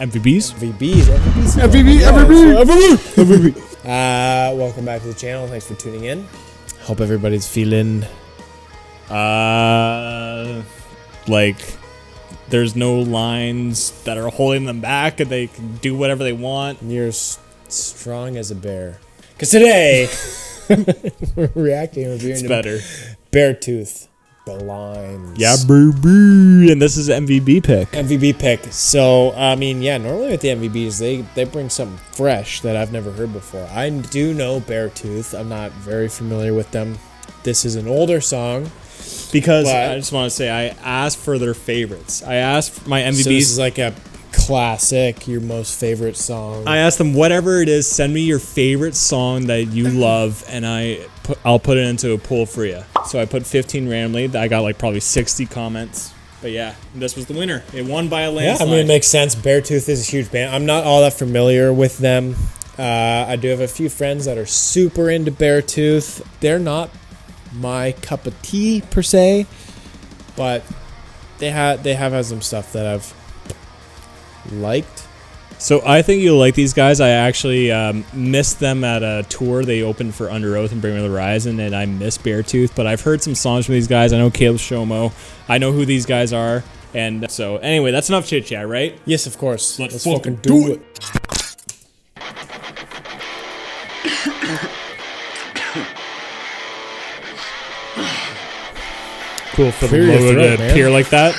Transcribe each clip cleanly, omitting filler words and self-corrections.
MVBs. Welcome back to the channel. Thanks for tuning in. Hope everybody's feeling Like there's no lines that are holding them back and they can do whatever they want. You're strong as a bear. Because today we're reacting and reviewing Beartooth. Blinds. Yeah, baby. And this is an MVB pick. MVB pick. So, I mean, yeah, normally with the MVBs, they bring something fresh that I've never heard before. I do know Beartooth. I'm not very familiar with them. This is an older song. Because I just want to say, I asked for their favorites. I asked my MVBs. So this is like a classic, your most favorite song. I asked them, whatever it is, send me your favorite song that you love, and I'll put it into a poll for you. So I put 15 randomly. I got like probably 60 comments. But yeah, this was the winner. It won by a landslide. Yeah, I mean, it makes sense. Beartooth is a huge band. I'm not all that familiar with them. I do have a few friends that are super into Beartooth. They're not my cup of tea per se, but they have had some stuff that I've liked. So I think you'll like these guys. I actually missed them at a tour. They opened for Under Oath and Bring Me the Horizon, and I missed Beartooth, but I've heard some songs from these guys. I know Caleb Shomo. I know who these guys are. And so anyway, that's enough chit chat, right? Yes, of course. Let's fucking do it. Cool for the logo to appear like that.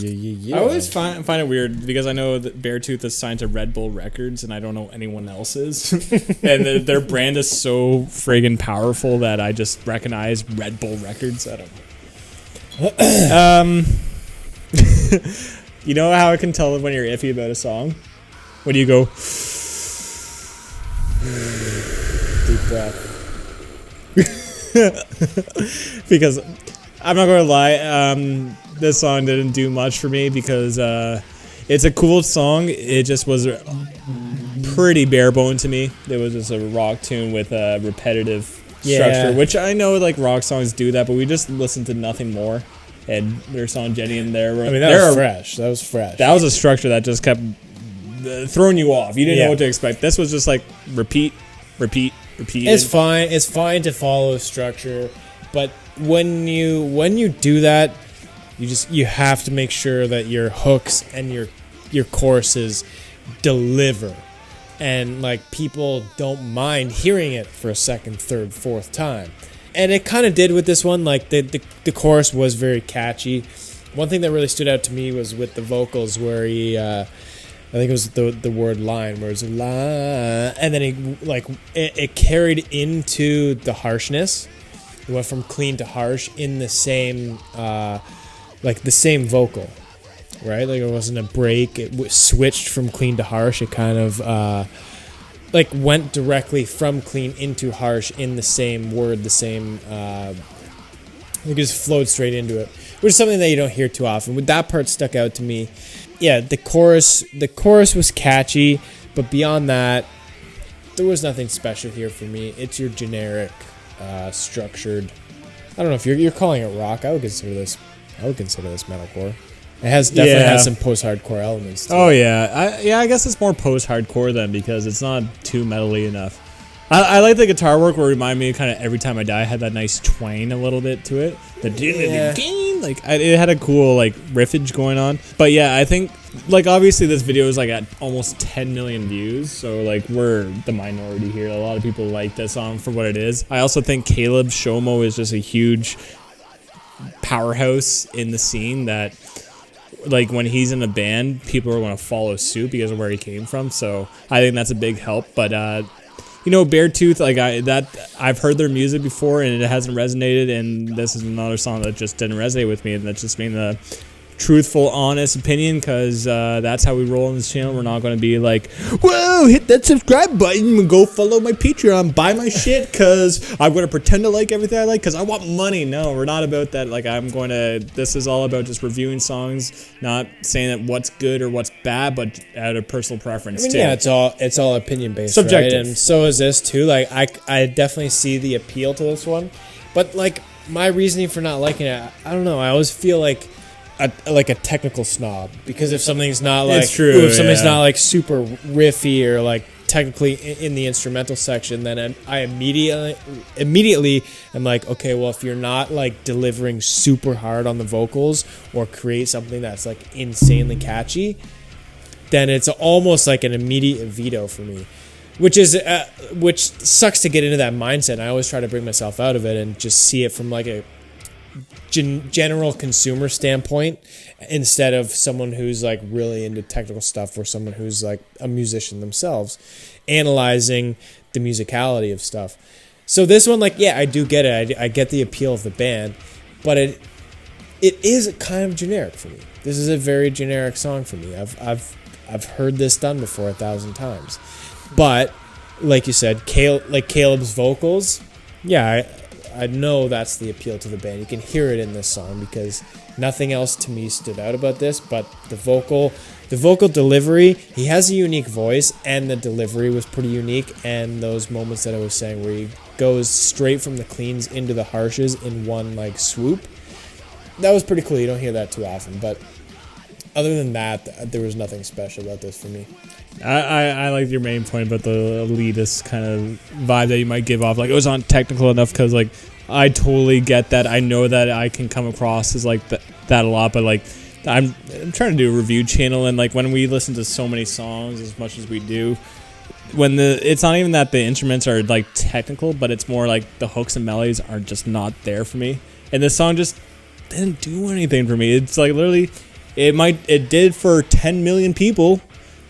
Yeah. I always find it weird because I know that Beartooth is signed to Red Bull Records and I don't know anyone else's. And their brand is so friggin' powerful that I just recognize Red Bull Records. I don't know. You know how I can tell when you're iffy about a song? When you go... Deep breath. Because I'm not going to lie, this song didn't do much for me because it's a cool song. It just was pretty bare bone to me. It was just a rock tune with a repetitive structure, which I know like rock songs do that, but we just listened to nothing more. And their song Jenny in there. I mean, that was fresh. That was fresh. That was a structure that just kept throwing you off. You didn't know what to expect. This was just like repeat. It's fine. It's fine to follow structure, but when you do that, you have to make sure that your hooks and your choruses deliver, and like people don't mind hearing it for a second, third, fourth time. And it kind of did with this one. Like the chorus was very catchy. One thing that really stood out to me was with the vocals, where he, I think it was the word line, where it's la, and then he like it carried into the harshness. It went from clean to harsh in the same, like the same vocal, right? Like it wasn't a break. It switched from clean to harsh. It kind of. Like went directly from clean into harsh in the same word, the same. It just flowed straight into it, which is something that you don't hear too often. With that part stuck out to me. Yeah, the chorus was catchy, but beyond that, there was nothing special here for me. It's your generic, structured. I don't know if you're calling it rock. I would consider this metalcore. It definitely has some post-hardcore elements to it. I guess it's more post-hardcore then because it's not too metally enough. I like the guitar work where it reminded me kind of Every Time I Die had that nice twang a little bit to it. It had a cool like riffage going on. But yeah, I think like obviously this video is like at almost 10 million views, so like we're the minority here. A lot of people like this song for what it is. I also think Caleb Shomo is just a huge powerhouse in the scene that like when he's in a band, people are going to follow suit because of where he came from. So I think that's a big help. But Beartooth, like I've heard their music before and it hasn't resonated, and this is another song that just didn't resonate with me, and that's just being the truthful, honest opinion, because that's how we roll on this channel. We're not going to be like, whoa, hit that subscribe button and go follow my Patreon, buy my shit because I'm going to pretend to like everything I like because I want money. No, we're not about that. Like this is all about just reviewing songs, not saying that what's good or what's bad, but out of personal preference. I mean, yeah, it's all opinion based, subjective, right? And so is this too. Like I definitely see the appeal to this one, but like my reasoning for not liking it, I don't know. I always feel like a technical snob, because if something's not like something's not like super riffy or like technically in the instrumental section, then I immediately am like, okay, well, if you're not like delivering super hard on the vocals or create something that's like insanely catchy, then it's almost like an immediate veto for me, which sucks to get into that mindset. And I always try to bring myself out of it and just see it from like a general consumer standpoint instead of someone who's like really into technical stuff or someone who's like a musician themselves analyzing the musicality of stuff. So this one, like, yeah, I do get it. I get the appeal of the band, but it is kind of generic for me. This is a very generic song for me. I've heard this done before 1,000 times, but like you said, Caleb's vocals, yeah, I know that's the appeal to the band. You can hear it in this song because nothing else to me stood out about this, but the vocal delivery, he has a unique voice and the delivery was pretty unique, and those moments that I was saying where he goes straight from the cleans into the harshes in one like swoop, that was pretty cool. You don't hear that too often, but other than that, there was nothing special about this for me. I like your main point about the elitist kind of vibe that you might give off. Like, it was not technical enough because, like, I totally get that. I know that I can come across as, like, that a lot. But, like, I'm trying to do a review channel. And, like, when we listen to so many songs as much as we do, it's not even that the instruments are, like, technical, but it's more like the hooks and melodies are just not there for me. And this song just didn't do anything for me. It's, like, literally... It did for 10 million people,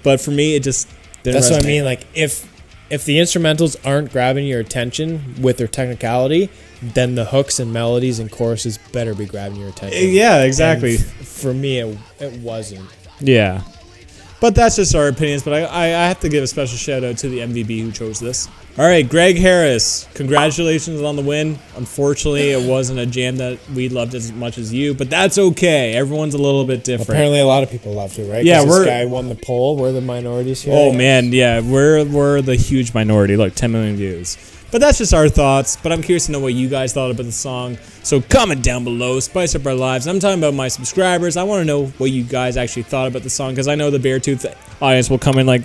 but for me, it just didn't That's resonate. what I mean. Like if the instrumentals aren't grabbing your attention with their technicality, then the hooks and melodies and choruses better be grabbing your attention. Yeah, exactly. And for me, it wasn't. Yeah. But that's just our opinions, but I have to give a special shout out to the MVP who chose this. All right, Greg Harris, congratulations on the win. Unfortunately, it wasn't a jam that we loved as much as you, but that's okay. Everyone's a little bit different. Apparently, a lot of people loved it, right? Yeah, 'Cause this guy won the poll. We're the minorities here. Oh man, yeah, we're the huge minority. Look, 10 million views. But that's just our thoughts. But I'm curious to know what you guys thought about the song. So comment down below. Spice up our lives. I'm talking about my subscribers. I want to know what you guys actually thought about the song, because I know the Beartooth audience will come in like,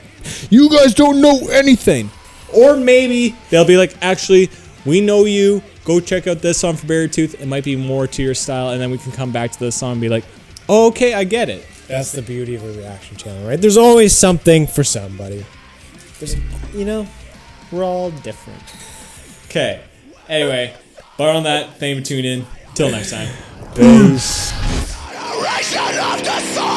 you guys don't know anything. Or maybe they'll be like, actually, we know you. Go check out this song for Beartooth. It might be more to your style. And then we can come back to the song and be like, oh, okay, I get it. That's the beauty of a reaction channel, right? There's always something for somebody. We're all different. Okay. Anyway, but on that, thank you for tuning in. Till next time. Peace. Generation of the soul.